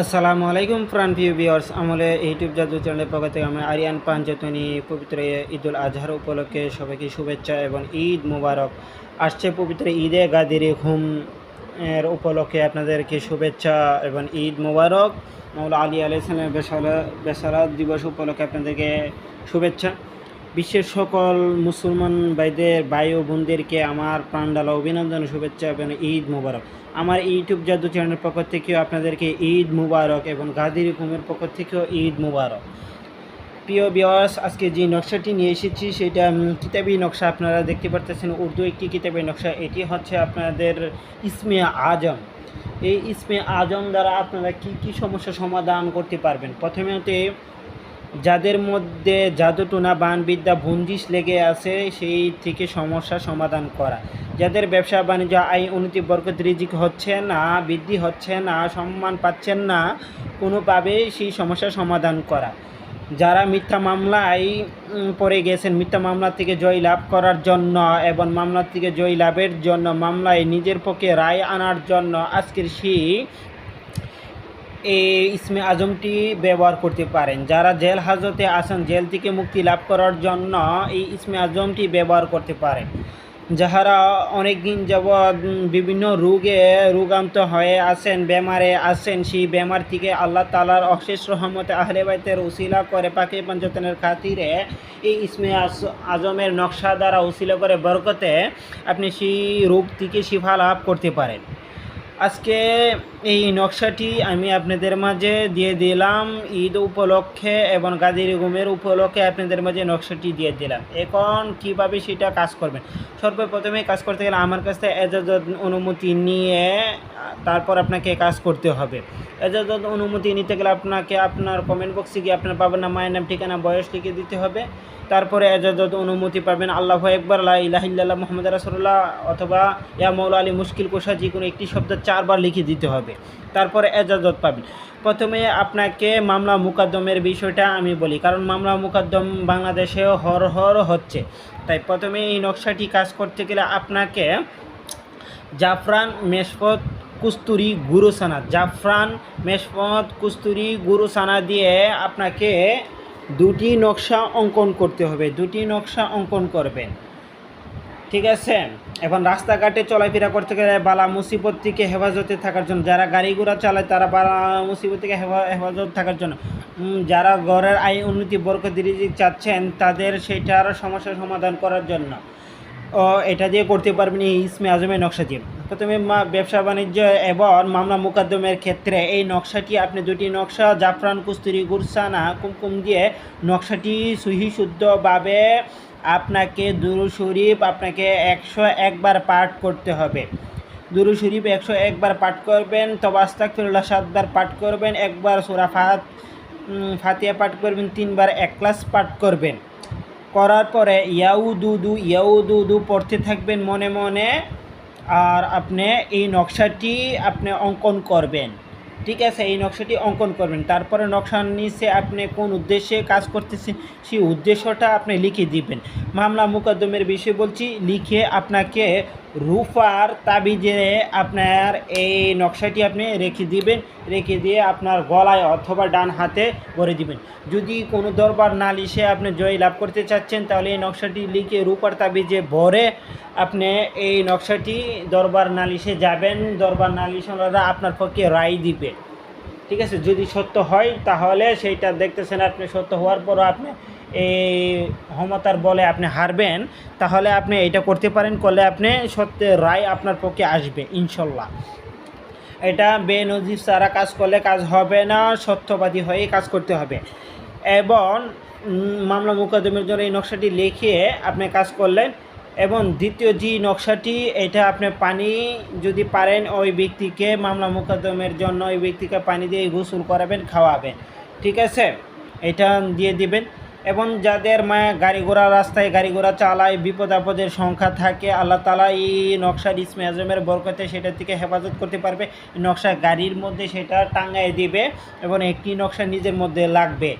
আসসালামু আলাইকুম প্রিয় ভিউয়ার্স, আমলে ইউটিউব জাদু চ্যানেলের পক্ষ থেকে আমি আরিয়ান পাঞ্জাতনি পবিত্র ঈদুল আজহার উপলক্ষে সবাইকে শুভেচ্ছা এবং ঈদ মুবারক। আসছে পবিত্র ঈদে গাদির ঘুম এর উপলক্ষে আপনাদেরকে শুভেচ্ছা এবং ঈদ মুবারক। মাওলা আলী আলাইহিস সালামের বেসারাত দিবস উপলক্ষে আপনাদেরকে শুভেচ্ছা। বিশ্বের সকল মুসলমান ভাই ও বোনদেরকে আমার প্রাণঢালা অভিনন্দন, শুভেচ্ছা এবং ঈদ মুবারক। আমার ইউটিউব জাদু চ্যানেলের পক্ষ থেকেও আপনাদেরকে ঈদ মুবারক এবং গাদির ঘুমের পক্ষ থেকেও ঈদ মুবারক। প্রিয় ভিউয়ার্স, আজকে যে নকশাটি নিয়ে এসেছি সেটা কিতাবি নকশা। আপনারা দেখতে পারতেছেন উর্দু একটি কিতাবি নকশা। এটি হচ্ছে আপনাদের ইসমে আজম। এই ইসমে আজম দ্বারা আপনারা কি সমস্যা সমাধান করতে পারবেন। প্রথমে যাদের মধ্যে জাদুটোনা বানবিদ্যা বন্দিশ লেগে আছে সেই থেকে সমস্যা সমাধান করা, যাদের ব্যবসা বাণিজ্য আয় উন্নতি বরকত রিজিক হচ্ছে না, বৃদ্ধি হচ্ছে না, সম্মান পাচ্ছেন না কোনোভাবে, সেই সমস্যার সমাধান করা, যারা মিথ্যা মামলায় পড়ে গেছেন মিথ্যা মামলা থেকে জয় লাভ করার জন্য এবং মামলা থেকে জয় লাভের জন্য মামলায় নিজের পক্ষে রায় আনার জন্য আজকের সেই এই ইসমে আজমটি ব্যবহার করতে পারেন। যারা জেল হাজতে আছেন জেল থেকে মুক্তি লাভ করার জন্য এই ইসমে আজমটি ব্যবহার করতে পারেন। যাহারা অনেক দিন যাবৎ বিভিন্ন রোগান্ত হয়ে আছেন, বেমারে আছেন, সেই বেমার থেকে আল্লাহ তাআলার অশেষ রহমতে আহলে বাইতের উসিলা করে পাকে পঞ্চতনের খাতিরে এই ইসমে আজমের নকশা দ্বারা উসিলা করে বরকতে আপনি সেই রোগ থেকে শিফা লাভ করতে পারেন। আজকে এই নকশাটি আমি আপনাদের মাঝে দিয়ে দিলাম ঈদ উপলক্ষে এবং গাদির ঘুমের উপলক্ষে আপনাদের মাঝে নকশাটি দিয়ে দিলাম। এখন কিভাবে সেটা কাজ করবেন, সর্বপ্রথমে কাজ করতে গেলে আমার কাছ থেকে এজাজত অনুমতি নিয়ে তারপর আপনাকে কাজ করতে হবে। এজাজত অনুমতি নিতে গেলে আপনাকে আপনার কমেন্ট বক্সে গিয়ে আপনার বাবার নাম, মায়ের নাম, ঠিকানা, বয়স লিখে দিতে হবে। তারপরে এজাজত অনুমতি পাবেন আল্লাহু আকবার, লা ইলাহা ইল্লাল্লাহ, মুহাম্মাদুর রাসূলুল্লাহ অথবা ইয়া মাওলা আলী মুশকিল কোষা যে কোনো একটি শব্দ 4 বার লিখে দিতে হবে। তারপরে এজাজত পাবেন। প্রথমে আপনাকে মামলা মুকদ্দমের বিষয়টা আমি বলি, কারণ মামলা মুকদ্দম বাংলাদেশেও হর হচ্ছে। তাই প্রথমে এই নকশাটি কাজ করতে গেলে আপনাকে জাফরান, মেশফত, কুস্তুরি, গুরুসানা, জাফরান, মেশফত, কুস্তুরি, গুরুসানা দিয়ে আপনাকে দুটি নকশা অঙ্কন করতে হবে। দুটি নকশা অঙ্কন করবেন, ঠিক আছে। এখন রাস্তাঘাটে চলাফেরা করতে গেলে বালা মুসিবত থেকে হেফাজতে থাকার জন্য, যারা গাড়ি ঘোড়া চালায় তারা বালা মুসিবত থেকে হেফাজত থাকার জন্য, যারা ঘরের আয় উন্নতি বরকত রিজিক চাচ্ছেন তাদের সেটার সমস্যার সমাধান করার জন্য এটা দিয়ে করতে পারবেন এই ইসমে আজমের নকশা দিয়ে। প্রথমে ব্যবসা বাণিজ্য এবং মামলা মুকদ্দমের ক্ষেত্রে এই নকশাটি আপনি দুটি নকশা জাফরান, কুস্তুরি, গুরসানা, কুমকুম দিয়ে নকশাটি সহি শুদ্ধভাবে আপনাকে দুরূদ শরীফ আপনাকে 101 বার পাঠ করতে হবে। দুরূদ শরীফ 101 বার পাঠ করবেন, তওবা আস্তাগফিরুল্লাহ 7 বার পাঠ করবেন, একবার সূরা ফাতিহা পাঠ করবেন, 3 বার ইখলাস পাঠ করবেন। করার পরে ইয়াউদুদু পড়তে থাকবেন মনে মনে, আর আপনি এই নকশাটি আপনি অঙ্কন করবেন, ঠিক আছে। এই নকশাটি অঙ্কন করবেন। তারপরে নকশার নিচে আপনি কোন উদ্দেশ্যে কাজ করতেছেন সেই উদ্দেশ্যটা আপনি লিখে দিবেন। মামলা মুকদ্দমের বিষয় বলছি, লিখে আপনাকে রূপার তাবিজে আপনার এই নকশাটি আপনি রেখে দিবেন। রেখে দিয়ে আপনার গলায় অথবা ডান হাতে ভরে দিবেন। যদি কোনো দরবার নালিশে আপনি জয় লাভ করতে চাচ্ছেন তাহলে এই নকশাটি লিখে রূপার তাবিজে ভরে আপনি এই নকশাটি দরবার নালিশে যাবেন। দরবার নালিশরা আপনার পক্ষে রায় দিবে, ঠিক আছে। যদি সত্য হয় তাহলে সেইটা দেখতেছেন আপনি সত্য হওয়ার পরও আপনি এই ক্ষমতার বলে আপনি হারবেন, তাহলে আপনি এটা করতে পারেন। করলে আপনি সত্যের রায় আপনার পক্ষে আসবে ইনশাল্লাহ। এটা বেনজির ছাড়া কাজ করলে কাজ হবে না, সত্যবাদী হয়ে কাজ করতে হবে। এবং মামলা মোকদ্দমের জন্য এই নকশাটি লিখে আপনি কাজ করলেন। এবং দ্বিতীয় যে নকশাটি, এটা আপনি পানি যদি পারেন ওই ব্যক্তিকে মামলা মোকদ্দমের জন্য ওই ব্যক্তিকে পানি দিয়ে গোসল করাবেন, খাওয়াবেন, ঠিক আছে। এটা দিয়ে দিবেন। এবং যাদের গাড়ি ঘোড়া রাস্তায় গাড়ি ঘোড়া চালায় বিপদ আপদের সংখ্যা থাকে, আল্লাহ তাআলা এই নকশার ইসমে আজমের বরকতে সেটা থেকে হেফাজত করতে পারবে। নকশা গাড়ির মধ্যে সেটা টাঙায় দিবে এবং একটি নকশা নিজের মধ্যে লাগবে,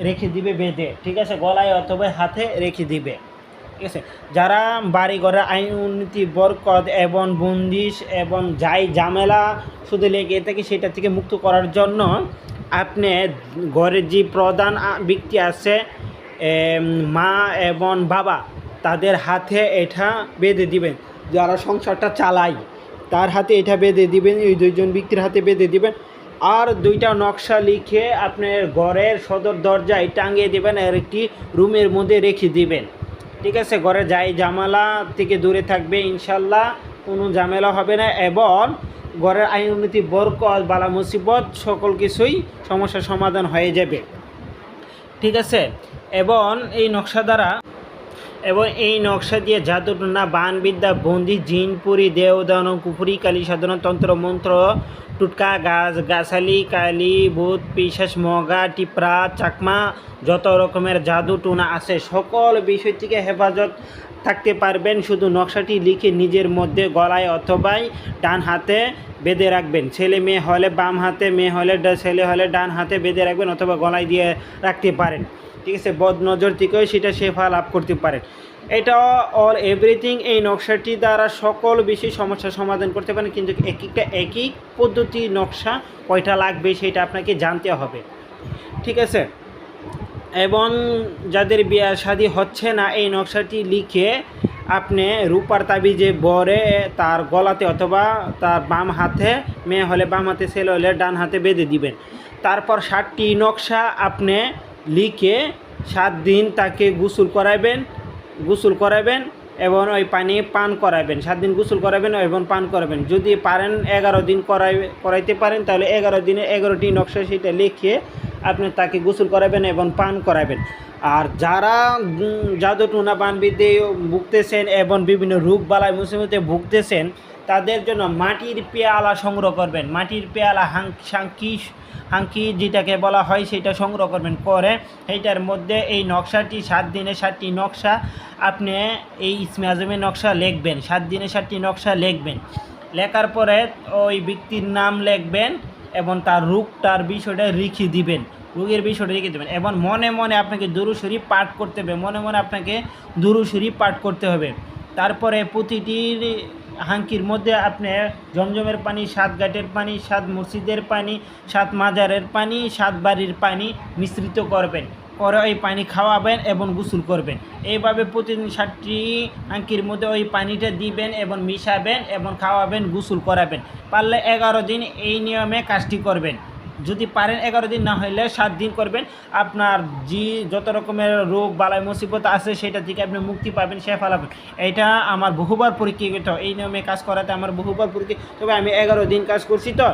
রেখে দিবে বেঁধে, ঠিক আছে, গলায় অথবা হাতে রেখে দিবে। ঠিক আছে। যারা বাড়িঘরের আইন উন্নতি বরকত এবং বন্দিশ এবং যাই ঝামেলা শুধু লেগে থাকে সেটা থেকে মুক্ত করার জন্য আপনি ঘরের যে প্রধান ব্যক্তি আছে মা এবং বাবা তাদের হাতে এটা বেঁধে দিবেন, যারা সংসারটা চালায় তার হাতে এটা বেঁধে দিবেন, এই দুইজন ব্যক্তির হাতে বেঁধে দিবেন। আর দুইটা নকশা লিখে আপনার ঘরের সদর দরজায় টাঙিয়ে দেবেন আর একটি রুমের মধ্যে রেখে দিবেন। ঠিক আছে, ঘরে যাই ঝামেলা থেকে দূরে থাকবে, ইনশাল্লাহ কোনো ঝামেলা হবে না এবং ঘরের আইন উন্নতি বরকত বালা মুসিবত সকল কিছুই সমস্যার সমাধান হয়ে যাবে। ঠিক আছে, এবং এই নকশা দিয়ে জাদুটনা বানবিদ্যা বন্দি জিনপুরি দেওদান কুফুরি কালী সাধারণ তন্ত্র মন্ত্র টুটকা গাছালি কালি ভূত পিশাচ মগা টিপরা চাকমা যত রকমের জাদু টুনা আছে সকল বিষয় থেকে হেফাজত থাকতে পারবেন। শুধু নকশাটি লিখে নিজের মধ্যে গলায় অথবা ডান হাতে বেঁধে রাখবেন। ছেলে মেয়ে হলে বাম হাতে, মেয়ে হলে ছেলে হলে ডান হাতে বেঁধে রাখবেন অথবা গলায় দিয়ে রাখতে পারেন। ঠিক আছে, বদ নজর থেকেও সেটা শেফা লাভ করতে পারেন। এটা অল এভরিথিং এই নকশাটি দ্বারা সকল বিষয় সমস্যার সমাধান করতে পারেন, কিন্তু একই পদ্ধতি নকশা কয়টা লাগবে সেটা আপনাকে জানতে হবে। ঠিক আছে, এবং যাদের বিয়ে শাদী হচ্ছে না এই নকশাটি লিখে আপনি রূপার তাবিজে বরে তার গলাতে অথবা তার বাম হাতে, মেয়ে হলে বাম হাতে, ছেলে হলে ডান হাতে বেঁধে দিবেন। তারপর 7টি নকশা আপনি লিখে 7 দিন তাকে গোসল করাবেন এবং ওই পানি পান করাবেন। 7 দিন গোসল করাবেন এবং পান করাবেন। যদি পারেন 11 দিন করাইতে পারেন তাহলে 11 দিনে 11টি নকশা সেটা লিখে আপনি তাকে গোসল করাবেন এবং পান করাবেন। আর যারা জাদুটুনা বানবিদ্যে ভুগতেছেন এবং বিভিন্ন রোগ বালাই মুসিবতে ভুগতেছেন তাদের জন্য মাটির পেয়ালা সংগ্রহ করবেন। মাটির পেয়ালা হাঙ্কি যেটাকে বলা হয় সেটা সংগ্রহ করবেন, করে সেইটার মধ্যে এই নকশাটি 7 দিনে 7টি নকশা আপনি এই ইসমে আজমের নকশা লিখবেন। 7 দিনে 7টি নকশা লিখবেন। লেখার পরে ওই ব্যক্তির নাম লিখবেন এবং তার রোগটার বিষয়টা লিখে দিবেন, রোগের বিষয়টা লিখে দেবেন এবং মনে মনে আপনাকে দুরূদ শরীফ পাঠ করতে হবে, দুরূদ শরীফ পাঠ করতে হবে। তারপরে প্রতিটি হাঙ্কির মধ্যে আপনি জমজমের পানি, 7 ঘাটের পানি, 7 মসজিদের পানি, 7 মাজারের পানি, 7 বাড়ির পানি মিশ্রিত করবেন, করে ওই পানি খাওয়াবেন এবং গোসল করবেন। এইভাবে প্রতিদিন 7টি হাঙ্কির মধ্যে ওই পানিটা দিবেন এবং মিশাবেন এবং খাওয়াবেন, গোসল করাবেন। পারলে 11 দিন এই নিয়মে কাজটি করবেন। যদি পারেন 11 দিন, না হলে 7 দিন করবেন। আপনার যত রকমের রোগ বালাই মুসিবত আছে সেটা থেকে আপনি মুক্তি পাবেন, শেফা পাবেন। এটা আমার বহুবার পরীক্ষিত, এই নিয়মে কাজ করাতে আমার বহুবার পরীক্ষিত। তবে আমি 11 দিন কাজ করছি, তো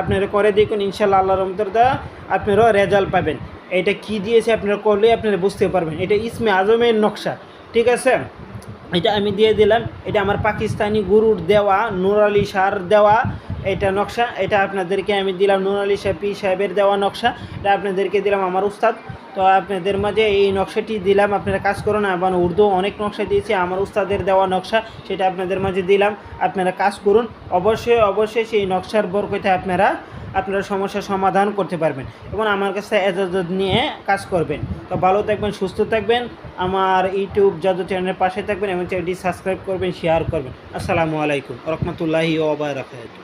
আপনারা করে দেখুন, ইনশাল্লাহ আল্লাহর রহমতের দ্বারা আপনারাও রেজাল্ট পাবেন। এটা কি দিয়েছে আপনারা করলে আপনারা বুঝতে পারবেন। এটা ইসমে আজমের নকশা। ঠিক আছে, এটা আমি দিয়ে দিলাম। এটা আমার পাকিস্তানি গুরুর দেওয়া, নূর আলী শাহর দেওয়া এটা নকশা। এটা আপনাদেরকে আমি দিলাম, নূর আলী শাহ পীর সাহেবের দেওয়া নকশা। এটা আপনাদেরকে দিলাম আমার উস্তাদ। তো আপনাদের মাঝে এই নকশাটি দিলাম, আপনারা কাজ করুন। এবং উর্দু অনেক নকশা দিয়েছি, আমার উস্তাদের দেওয়া নকশা সেটা আপনাদের মাঝে দিলাম, আপনারা কাজ করুন। অবশ্যই সেই নকশার বরকতে আপনারা সমস্যার সমাধান করতে পারবেন এবং আমার কাছে এজাজত নিয়ে কাজ করবেন। তো ভালো থাকবেন, সুস্থ থাকবেন, আমার ইউটিউব জাদু চ্যানেলের পাশে থাকবেন এবং চ্যানেলটি সাবস্ক্রাইব করবেন, শেয়ার করবেন। আসসালামু আলাইকুম ওয়া রাহমাতুল্লাহি ওয়া বারাকাতুহু।